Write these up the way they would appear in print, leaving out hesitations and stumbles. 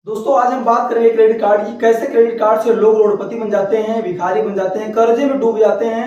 दोस्तों आज हम बात करेंगे क्रेडिट कार्ड की। कैसे क्रेडिट कार्ड से लोग करोड़पति बन जाते हैं, भिखारी बन जाते हैं, कर्जे में डूब जाते हैं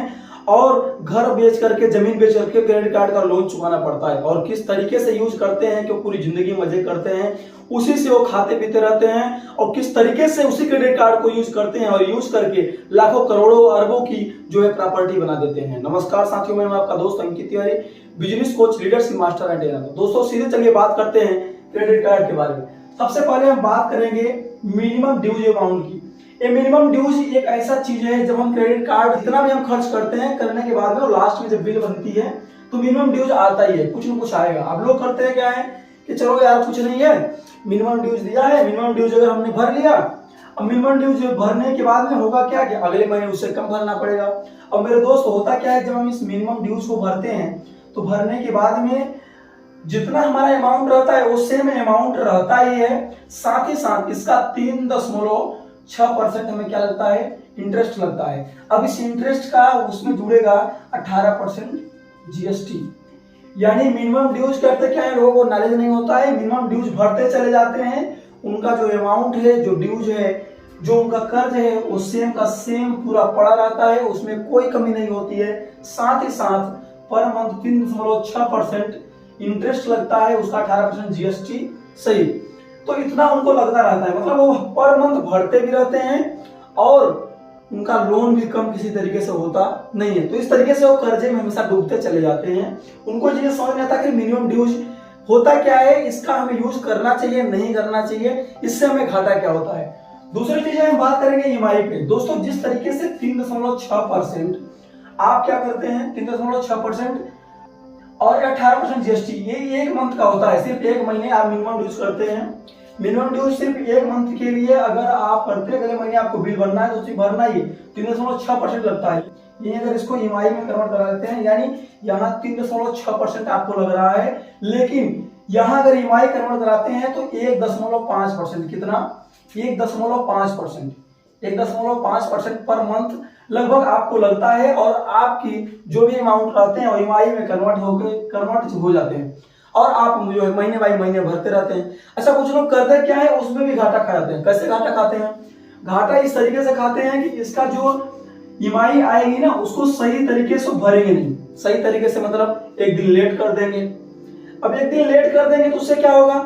और घर बेच करके, जमीन बेच करके क्रेडिट कार्ड का लोन चुकाना पड़ता है। और किस तरीके से यूज करते हैं कि पूरी जिंदगी मजे करते हैं, उसी से वो खाते पीते रहते हैं और किस तरीके से उसी क्रेडिट कार्ड को यूज करते हैं और यूज करके लाखों करोड़ों अरबों की जो है प्रॉपर्टी बना देते हैं। नमस्कार साथियों, मैं आपका दोस्त Ankit Tiwari, business coach, leadership master and trainer. दोस्तों सीधे चलिए बात करते हैं क्रेडिट कार्ड के बारे में। सबसे पहले हम बात करेंगे मिनिमम ड्यूज अमाउंट की। ये मिनिमम ड्यूज एक ऐसा चीज है, जब हम क्रेडिट कार्ड जितना भी हम खर्च करते हैं, करने के बाद में लास्ट में जब बिल बनती है तो मिनिमम ड्यूज आता ही है, कुछ न कुछ आएगा। अब लोग करते हैं क्या है कि चलो यार कुछ नहीं है, मिनिमम ड्यूज दिया है, मिनिमम ड्यूज अगर हमने भर लिया, अब मिनिमम ड्यूज भरने के बाद में होगा क्या कि अगले महीने उससे कम भरना पड़ेगा। अब मेरे दोस्त होता क्या है, जब हम इस मिनिमम ड्यूज को भरते हैं तो भरने के बाद में जितना हमारा अमाउंट रहता है वो सेम अमाउंट रहता ही है, साथ ही साथ इसका 3.6% हमें क्या लगता है, इंटरेस्ट लगता है। अब इस इंटरेस्ट का उसमें जुड़ेगा 18% जीएसटी। यानी मिनिमम ड्यूज करते क्या है, लोगों को नॉलेज नहीं होता है, मिनिमम ड्यूज भरते चले जाते हैं, उनका जो अमाउंट है, जो ड्यूज है, जो उनका कर्ज है वो सेम का सेम पूरा पड़ा रहता है, उसमें कोई कमी नहीं होती है। साथ ही साथ पर मंथ 3.6% इंटरेस्ट लगता है, उसका 18% जीएसटी सही। तो इतना उनको लगता रहता है, मतलब वो पर मंथ भरते भी रहते हैं और उनका लोन भी कम किसी तरीके से होता नहीं है। तो इस तरीके से वो कर्जे में हमेशा डूबते चले जाते हैं। उनको ये समझ नहीं आता कि मिनिमम ड्यूज होता क्या है, इसका हमें यूज करना चाहिए नहीं करना चाहिए, इससे हमें घाटा क्या होता है। दूसरी चीज हम बात करेंगे ईएमआई पे। दोस्तों जिस तरीके से 3.6% आप क्या करते हैं, 3.6% और 18% जीएसटी, ये एक मंथ का होता है, सिर्फ एक महीने आप मिनिमम ड्यूज करते हैं। मिनिमम ड्यूज सिर्फ एक मंथ के लिए अगर आप करते हैं, अगले महीने आपको बिल भरना है तो उसी भरना ही 3.6% लगता है। ये अगर इसको ईएमआई में कन्वर्ट करा देते हैं, यानी यहाँ 3.6% आपको लग रहा है, लेकिन यहाँ अगर ईएमआई कन्वर्ट कराते हैं तो 1.5%, कितना, 1.5%, 1.5% पर मंथ लगभग आपको लगता है और आपकी जो भी अमाउंट रहते हैं वो ईएमआई में कन्वर्ट हो जाते हैं और आप जो है महीने बाई महीने भरते रहते हैं। अच्छा, कुछ लोग करते क्या है, उसमें भी घाटा खा जाते हैं। कैसे घाटा खाते हैं? घाटा इस तरीके से खाते हैं कि इसका जो ईएमआई आएगी ना, उसको सही तरीके से भरेंगे नहीं। सही तरीके से मतलब एक दिन लेट कर देंगे। अब एक दिन लेट कर देंगे तो उससे क्या होगा,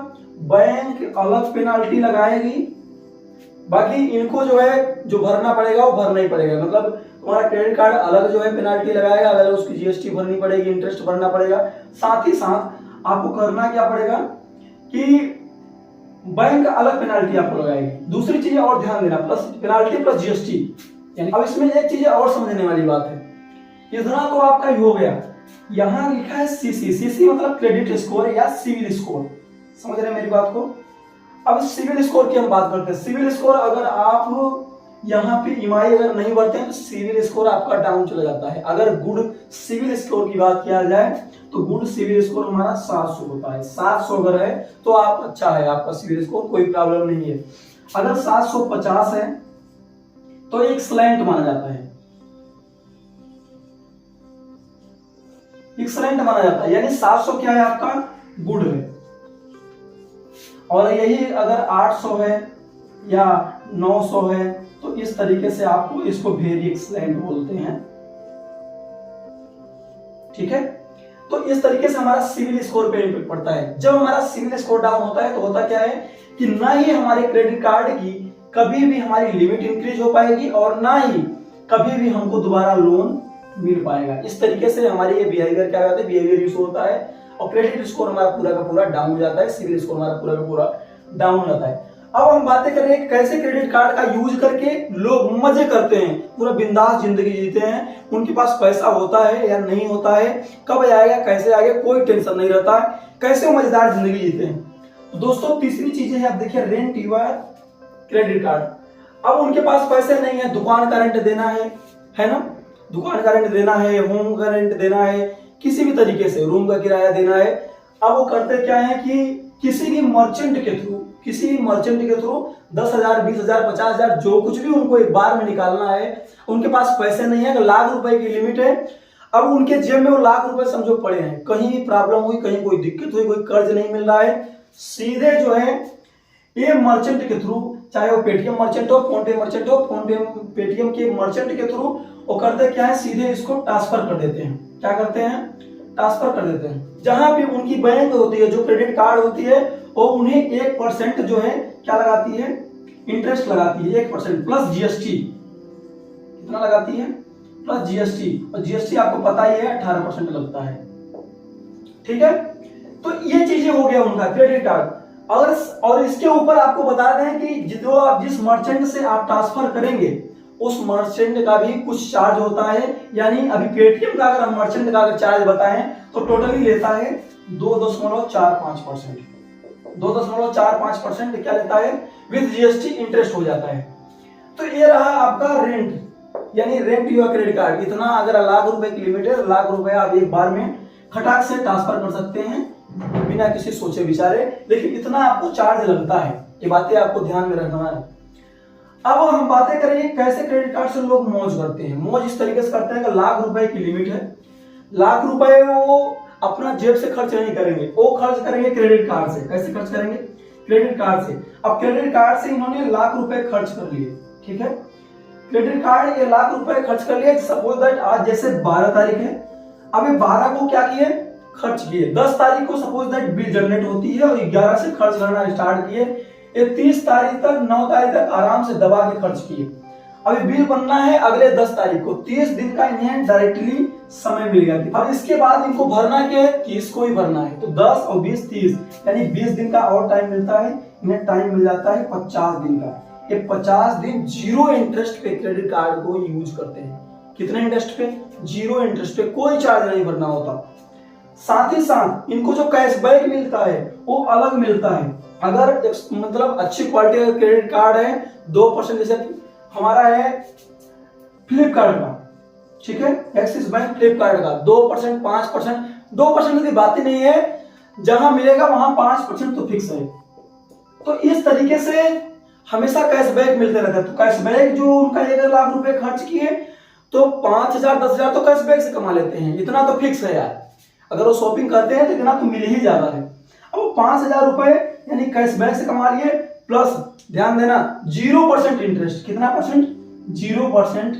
बैंक अलग पेनाल्टी लगाएगी, बाकी इनको जो है जो भरना पड़ेगा वो भरना ही पड़ेगा। मतलब तुम्हारा क्रेडिट कार्ड अलग जो है पेनाल्टी लगाएगा, अलग उसकी जीएसटी भरनी पड़ेगी, इंटरेस्ट भरना पड़ेगा। साथ ही साथ आपको करना क्या पड़ेगा कि बैंक अलग पेनाल्टी आपको लगाएगी। दूसरी चीज और ध्यान देना, प्लस पेनाल्टी प्लस जीएसटी। यानी अब इसमें एक चीज और समझने वाली बात है, इतना तो आपका हो गया, यहाँ लिखा है सीसी। सीसी मतलब क्रेडिट स्कोर या सिविल स्कोर, समझ रहे हैं मेरी बात को। अब सिविल स्कोर की हम बात करते हैं। सिविल स्कोर अगर आप यहाँ पे ईएमआई अगर नहीं भरते हैं तो सिविल स्कोर आपका डाउन चला जाता है। अगर गुड सिविल स्कोर की बात किया जाए तो गुड सिविल स्कोर हमारा 700 होता है। 700 अगर है तो आप अच्छा है, आपका सिविल स्कोर, कोई प्रॉब्लम नहीं है। अगर 750 है तो एक्सलेंट माना जाता है, एक्सलेंट माना जाता है, यानी 700 क्या है आपका, गुड है। और यही अगर 800 है या 900 है तो इस तरीके से आपको इसको वेरी एक्सलेंट बोलते हैं, ठीक है। तो इस तरीके से हमारा सिविल स्कोर पे इम्पैक्ट पड़ता है। जब हमारा सिविल स्कोर डाउन होता है तो होता क्या है कि ना ही हमारे क्रेडिट कार्ड की कभी भी हमारी लिमिट इंक्रीज हो पाएगी और ना ही कभी भी हमको दोबारा लोन मिल पाएगा। इस तरीके से हमारी ये बिहेवियर क्या होता है, बिहेवियर इशू होता है और क्रेडिट स्कोर हमारा पूरा का पूरा डाउन हो जाता है, सिविल स्कोर हमारा पूरा का पूरा डाउन हो जाता है। अब हम बातें कर रहे हैं कैसे क्रेडिट कार्ड का यूज करके लोग मजे करते हैं, पूरा बिंदास जिंदगी जीते हैं। उनके पास पैसा होता है या नहीं होता है, कब आएगा कैसे आएगा कोई टेंशन नहीं रहता है, कैसे वो मजेदार जिंदगी जीते हैं। तो दोस्तों तीसरी चीज है, आप देखिए रेंट योर क्रेडिट कार्ड। अब उनके पास पैसे नहीं है, दुकान का रेंट देना है ना, दुकान का रेंट देना है, होम का रेंट देना है, किसी भी तरीके से रूम का किराया देना है। अब वो करते क्या है कि किसी भी मर्चेंट के थ्रू 10,000, 20,000, 50,000 जो कुछ भी उनको एक बार में निकालना है, उनके पास पैसे नहीं है, लाख रुपए की लिमिट है। अब उनके जेब में वो लाख रुपए समझो पड़े हैं, कहीं भी प्रॉब्लम हुई, कहीं कोई दिक्कत हुई, कोई कर्ज नहीं मिल रहा है, सीधे जो है ये मर्चेंट के थ्रू, चाहे वो पेटीएम मर्चेंट हो, फोन पे मर्चेंट हो, फोन पे पेटीएम के मर्चेंट के थ्रू वो करते क्या है, सीधे इसको ट्रांसफर कर देते हैं। क्या करते हैं, ट्रांसफर कर देते हैं। जहां भी उनकी बैंक होती है, जो क्रेडिट कार्ड होती है, वो उन्हें 1% जो है क्या लगाती है, इंटरेस्ट लगाती है, 1% प्लस जीएसटी। कितना लगाती है, प्लस जीएसटी। और जीएसटी आपको पता ही है 18% लगता है। ठीक है, तो ये चीजें हो गया उनका क्रेडिट कार्ड। और इसके ऊपर आपको बता दें कि जिस मर्चेंट से आप ट्रांसफर करेंगे उस मर्चेंट का भी कुछ चार्ज होता है। यानी अभी पेटीएम का अगर हम मर्चेंट का अगर चार्ज बताएं तो टोटली लेता है 2.45%। 2.45% क्या लेता है, विद जीएसटी इंटरेस्ट हो जाता है। तो ये रहा आपका रेंट, यानी रेंट योर क्रेडिट कार्ड। इतना अगर लाख रुपए की लिमिट है, लाख रुपए आप एक बार में खटाक से ट्रांसफर कर सकते हैं बिना किसी सोचे विचारे, लेकिन इतना आपको चार्ज लगता है। ये बातें आपको ध्यान में रखना है। अब हम बातें करेंगे कैसे क्रेडिट कार्ड से लोग मौज करते हैं। मौज इस तरीके से करते हैं कि लाख रुपए की लिमिट है, लाख रुपए वो अपना जेब से खर्च नहीं करेंगे, वो खर्च करेंगे क्रेडिट कार्ड से। कैसे खर्च करेंगे, क्रेडिट कार्ड से। अब क्रेडिट कार्ड से इन्होंने लाख रुपए खर्च कर लिए, ठीक है, क्रेडिट कार्ड ये लाख रुपए खर्च कर लिए। सपोज दैट आज जैसे 12 तारीख है, अभी 12 को क्या किए, खर्च किए। 10 तारीख को सपोज दैट बिल जनरेट होती है और 11 से खर्च करना स्टार्ट किए। ये 30 तारीख तक, 9 तारीख तक आराम से दबा के खर्च किए। अभी बिल बनना है अगले 10 तारीख को, 30 दिन का इन्हें डायरेक्टली समय मिल गया। अब इसके बाद इनको भरना क्या है, 30 को ही भरना है। तो 10 और 20 30, यानी 20 दिन का और टाइम मिलता है। इन्हें टाइम मिल जाता है 50 दिन का। ये 50 दिन जीरो इंटरेस्ट पे क्रेडिट कार्ड को यूज करते हैं। कितने इंटरेस्ट पे, जीरो इंटरेस्ट पे, कोई चार्ज नहीं भरना होता। साथ ही साथ इनको जो कैशबैक मिलता है वो अलग मिलता है। अगर मतलब अच्छी क्वालिटी का क्रेडिट कार्ड है, 2%, जैसे हमारा है फ्लिपकार्ट का, ठीक है, एक्सिस बैंक फ्लिपकार्ट का 2%, 5%, 2% की बात ही नहीं है, जहां मिलेगा वहां 5% तो फिक्स है। तो इस तरीके से हमेशा कैशबैक मिलते रहता है। तो कैशबैक जो उनका 1 लाख रुपए खर्च किए तो 5,000 10,000 तो कैशबैक से कमा लेते हैं। इतना तो फिक्स है यार, अगर वो शॉपिंग करते हैं तो इतना तो मिल ही जाता है। अब 5,000 रुपए यानी कैशबैक से कमा लिए, प्लस ध्यान देना 0% इंटरेस्ट। कितना परसेंट, 0%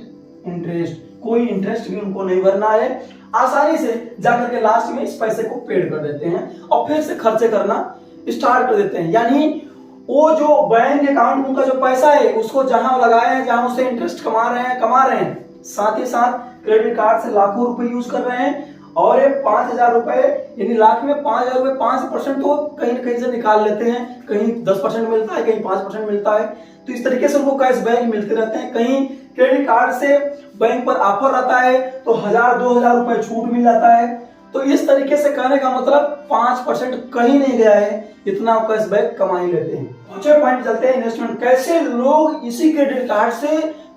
इंटरेस्ट। कोई इंटरेस्ट भी उनको नहीं भरना है। आसानी से जाकर के लास्ट में इस पैसे को पेड कर देते हैं और फिर से खर्चे करना स्टार्ट कर देते हैं। यानी वो जो बैंक अकाउंट उनका जो पैसा है उसको जहां लगाए हैं, जहां उससे इंटरेस्ट कमा रहे हैं, साथ ही साथ क्रेडिट कार्ड से लाखों रुपए यूज कर रहे हैं। और ये 5,000 रुपए यानी लाख में 5,000 रुपए, 5% तो कहीं न कहीं से निकाल लेते हैं। कहीं 10% मिलता है, कहीं 5% मिलता है। तो इस तरीके से उनको कैशबैक मिलते रहते हैं। कहीं क्रेडिट कार्ड से बैंक पर ऑफर रहता है तो 1,000 2,000 रुपए छूट मिल जाता है। तो इस तरीके से कहने का मतलब 5% कहीं नहीं गया है, इतना कैशबैक कमा ही लेते हैं। दूसरे पॉइंट चलते हैं, इन्वेस्टमेंट। कैसे लोग इसी क्रेडिट कार्ड से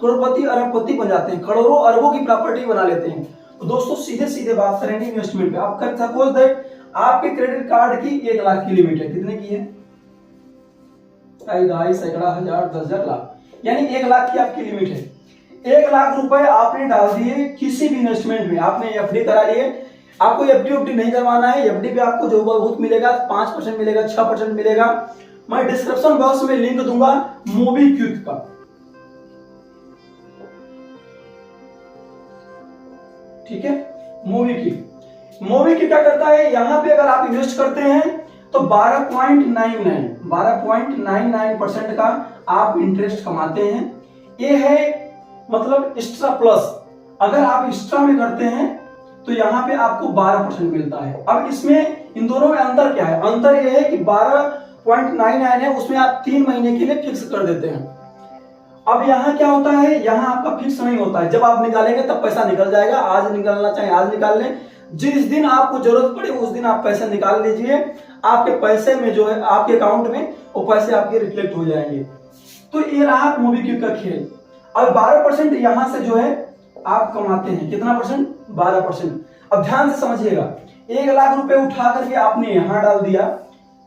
करोड़पति अरबपति बन जाते हैं, करोड़ों अरबों की प्रॉपर्टी बना लेते हैं। तो दोस्तों सीधे सीधे बात करेंगे इन्वेस्टमेंट पे। आप सपोज दैट आपके क्रेडिट कार्ड की 1 लाख की लिमिट है। कितने की है, 2 सैकड़ा, 1000, 10,000, लाख, यानी 1 लाख की आपकी लिमिट है। 1 लाख रुपए आपने डाल दिए किसी भी इन्वेस्टमेंट में। आपने एफडी करा लिए, आपको एफडी नहीं करवाना है। एफडी पे आपको जो बहुत मिलेगा, 5% मिलेगा, 6% मिलेगा। मैं डिस्क्रिप्शन बॉक्स में लिंक दूंगा मोबीक्विक का, ठीक है। मोबीक्विक क्या करता है, यहां पे अगर आप इन्वेस्ट करते हैं तो 12.99% का आप इंटरेस्ट कमाते हैं। ये है मतलब एक्स्ट्रा प्लस। अगर आप एक्स्ट्रा में करते हैं तो यहाँ पे आपको 12% मिलता है। अब इसमें इन दोनों में अंतर क्या है, अंतर यह है कि 12.99 है, उसमें आप 3 महीने के लिए फिक्स कर देते हैं। अब यहाँ क्या होता है, यहाँ आपका फिक्स नहीं होता है। जब आप निकालेंगे तब पैसा निकल जाएगा। आज निकालना चाहे आज निकाल लें, जिस दिन आपको जरूरत पड़े उस दिन आप पैसा निकाल लीजिए। आपके पैसे में जो है, आपके अकाउंट में वो पैसे आपके रिफ्लेक्ट हो जाएंगे। तो ये रहा मोबीक्विक का खेल। अब 12% यहां से जो है आप कमाते हैं। कितना परसेंट, 12%। अब ध्यान से समझिएगा, 1 लाख रुपए उठा करके आपने यहां डाल दिया,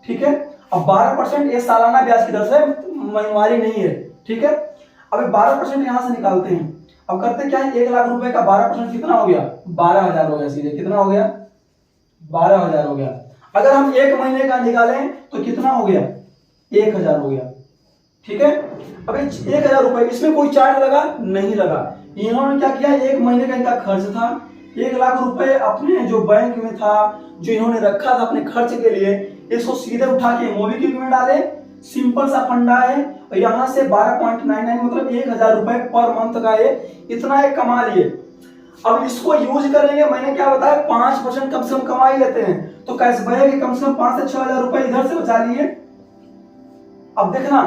ठीक है। अब 12% ये सालाना ब्याज की दर से, महीनवारी नहीं है, ठीक है। अब 12% यहां से निकालते हैं। अब करते क्या है, 1 लाख रुपए का 12% कितना हो गया, 12,000 हो गया। सीधे कितना हो गया, 12,000 हो गया। अगर हम 1 महीने का निकालें तो कितना हो गया, 1000 हो गया। ठीक है, अब 1000 रुपए, इसमें कोई चार्ज लगा नहीं लगा। इन्होंने क्या किया, 1 महीने का इनका खर्च था, 1 लाख रुपए अपने जो बैंक में था, जो इन्होंने रखा था अपने खर्च के लिए, इसको सीधे उठा के मोबीक्विक में डाले। सिंपल सा फंडा है, और यहाँ से 12.99 मतलब 1000 रुपए पर मंथ का ये इतना एक कमा लिए। अब इसको यूज करेंगे, मैंने क्या बताया 5% कम से कम कमा ही लेते हैं, तो कैशबैक कम से कम 5 से 6000 रुपए इधर से बचा लिए। अब देखना,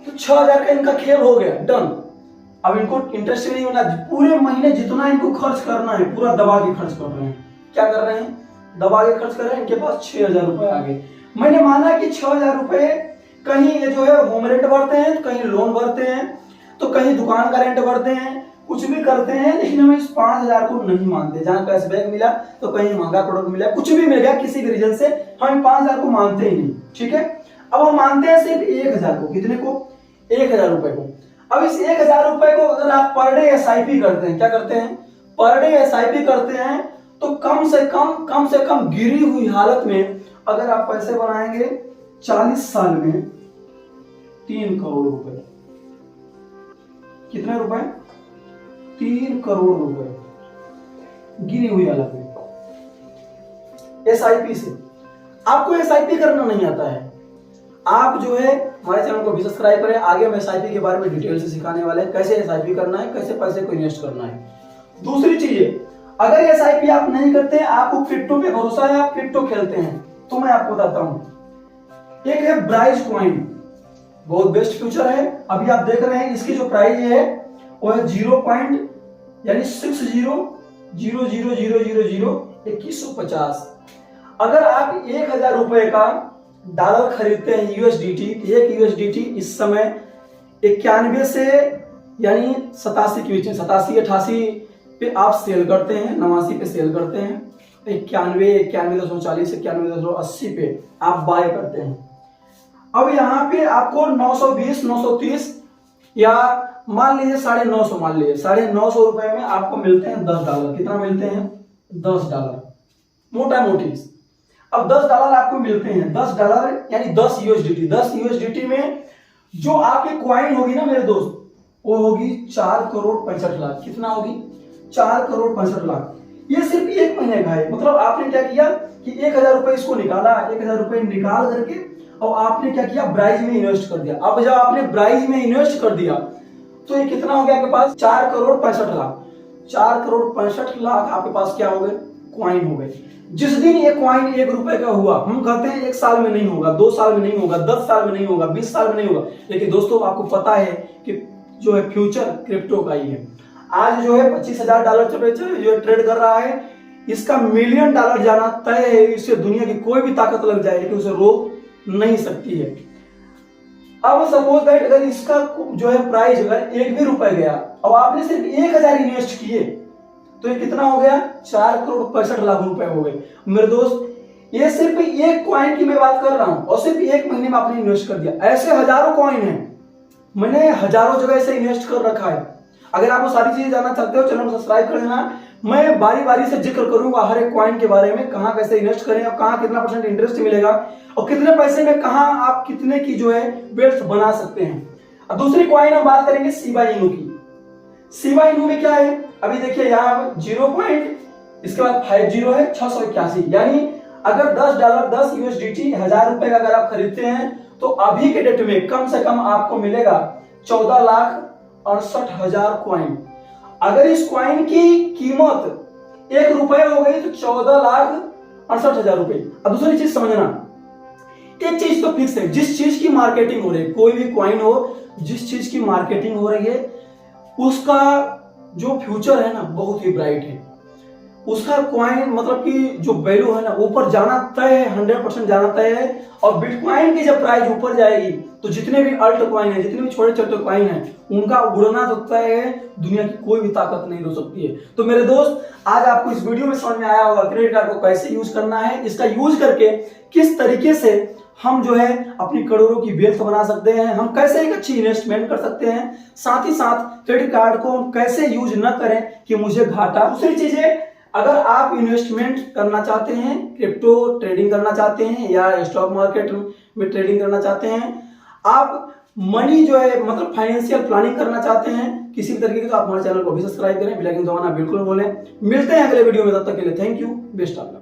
तो 6000 का इनका खेल हो गया, डन। अब इनको इंटरेस्ट नहीं होना, पूरे महीने जितना इनको खर्च करना है पूरा दबा के खर्च कर रहे हैं। क्या कर रहे हैं, दबा के खर्च कर रहे हैं। इनके पास 6000 रुपए आ गए। मैंने माना कि 6000 रुपए कहीं ये जो है होम रेंट भरते हैं, तो कहीं लोन भरते हैं, तो कहीं दुकान का रेंट भरते हैं, कुछ भी करते हैं, लेकिन हम इस 5000 को नहीं मानते। जहां कैशबैक मिला तो कहीं महंगा प्रोडक्ट मिला, कुछ भी मिल गया किसी भी रीजन से, हम 5000 को मानते ही नहीं। ठीक है, अब हम मानते हैं सिर्फ 1000 को। कितने को, 1000 रुपए को। अब इस 1000 रुपए को अगर आप पर डे एसआईपी करते हैं, क्या करते हैं, पर डे एसआईपी करते हैं, तो कम से कम गिरी हुई हालत में अगर आप पैसे बनाएंगे 40 साल में 3 करोड़ रुपए। कितने रुपए, 3 करोड़ रुपए गिरी हुई हालत में एसआईपी से। आपको एसआईपी करना नहीं आता है, आप जो है हमारे चैनल को भी सब्सक्राइब करें। आगे हम एसआईपी के बारे में डिटेल से सिखाने वाले हैं, कैसे एसआईपी करना है, कैसे पैसे को इन्वेस्ट करना है। दूसरी चीज है, अगर एसआईपी आप नहीं करते, आपको क्रिप्टो पे भरोसा है, आप क्रिप्टो खेलते हैं, तो मैं आपको बताता हूं। एक है ब्राइज कॉइन, बहुत बेस्ट फ्यूचर है। अभी आप देख रहे हैं इसकी जो प्राइस है वो है 0.6000002150। अगर आप 1000 रुपए का डॉलर खरीदते हैं यूएसडीटी, एक यूएसडीटी इस समय 91 से यानी 87 के बीच में, 87-88 पे आप सेल करते हैं, 89 पे सेल करते हैं, 91.40 91.80 पे आप बाय करते हैं। अब यहाँ पे आपको 920 930 या मान लीजिए 950, मान लीजिए 950 रुपए में आपको मिलते हैं $10। कितना मिलते हैं, $10, मोटा मोटी। अब $10 आपको मिलते हैं, $10 यानी 10 यूएसडीटी। 10 यूएसडीटी में जो आपकी क्वाइन होगी ना मेरे दोस्त, वो होगी 4,65,00,000। कितना होगी, 4,65,00,000। ये सिर्फ 1 महीने का है। मतलब आपने क्या किया कि 1000 रुपए इसको निकाला, 1000 रुपए निकाल करके और आपने क्या किया, ब्राइज में इन्वेस्ट कर दिया। अब जब आपने ब्राइज में इन्वेस्ट कर दिया तो ये कितना हो गया आपके पास, 4,65,00,000। 4,65,00,000 आपके पास क्या हो गए, क्वाइन हो गए। जिस दिन ये क्वाइन 1 रुपए का हुआ, हम कहते हैं 1 साल में नहीं होगा, 2 साल में नहीं होगा, 10 साल में नहीं होगा, 20 साल में नहीं होगा, लेकिन दोस्तों आपको पता है कि जो है फ्यूचर क्रिप्टो का ही है। आज जो है $25,000 जो ट्रेड कर रहा है, इसका $1 मिलियन जाना तय है। इससे दुनिया की कोई भी ताकत लग जाए लेकिन उसे रोक नहीं सकती है। अब सपोज दैट अगर इसका जो है प्राइस अगर 1 भी रुपए गया और आपने सिर्फ 1000 इन्वेस्ट किए, तो ये कितना हो गया, 4,65,00,000 रुपए हो गए। मेरे दोस्त, ये सिर्फ एक क्वाइन की मैं बात कर रहा हूं और सिर्फ 1 महीने में आपने इन्वेस्ट कर दिया। ऐसे हजारों क्वाइन हैं, मैंने हजारों जगह से इन्वेस्ट कर रखा है। अगर आप वो सारी चीजें जानना चाहते हो, चैनल को सब्सक्राइब कर लेना। मैं बारी बारी से जिक्र करूंगा हर एक क्वाइन के बारे में, कहां कैसे इन्वेस्ट करें और कहां कितना % इंटरेस्ट मिलेगा और कितने पैसे में कहां आप कितने की जो है वेल्थ बना सकते हैं। अब दूसरी क्वाइन हम बात करेंगे शिबा इनू की। शिबा इनू में क्या है, अभी देखिए यहाँ 0. इसके बाद 50 है 681, यानी अगर $10 10 यूएसडीटी 1000 रुपए का अगर आप खरीदते हैं तो अभी के डेट में कम से कम आपको मिलेगा 14,68,000 क्वाइन। अगर इस क्वाइन की कीमत 1 रुपए हो गई तो 14,68,000 रुपए। अब दूसरी चीज समझना, एक चीज तो फिक्स है, जिस चीज की मार्केटिंग हो रही है, कोई भी क्वाइन हो, जिस चीज की मार्केटिंग हो रही है उसका जो फ्यूचर है ना बहुत ही ब्राइट है। उसका क्वाइन मतलब कि जो वैल्यू है ना ऊपर जाना तय है, 100% जाना तय है। और बिटकॉइन की जब प्राइस ऊपर जाएगी तो जितने भी अल्ट क्वाइन है, जितने भी छोटे छोटे क्वाइन है, उनका उड़ना तो तय है, दुनिया की कोई भी ताकत नहीं रोक सकती है। तो मेरे दोस्त, आज आपको इस वीडियो में समझ में आया होगा क्रेडिट कार्ड को कैसे यूज करना है, इसका यूज करके किस तरीके से हम जो है अपनी करोड़ों की वेल्थ बना सकते हैं, हम कैसे एक अच्छी इन्वेस्टमेंट कर सकते हैं, साथ ही साथ क्रेडिट कार्ड को हम कैसे यूज न करें कि मुझे घाटा। दूसरी चीजें, अगर आप इन्वेस्टमेंट करना चाहते हैं, क्रिप्टो ट्रेडिंग करना चाहते हैं या स्टॉक मार्केट में ट्रेडिंग करना चाहते हैं, आप मनी जो है मतलब फाइनेंशियल प्लानिंग करना चाहते हैं किसी भी तरीके की, तो आप हमारे चैनल को भी सब्सक्राइब करें, बेल आइकन दबाना बिल्कुल भूलें। मिलते हैं अगले वीडियो में, तब तक के लिए thank you, best of luck.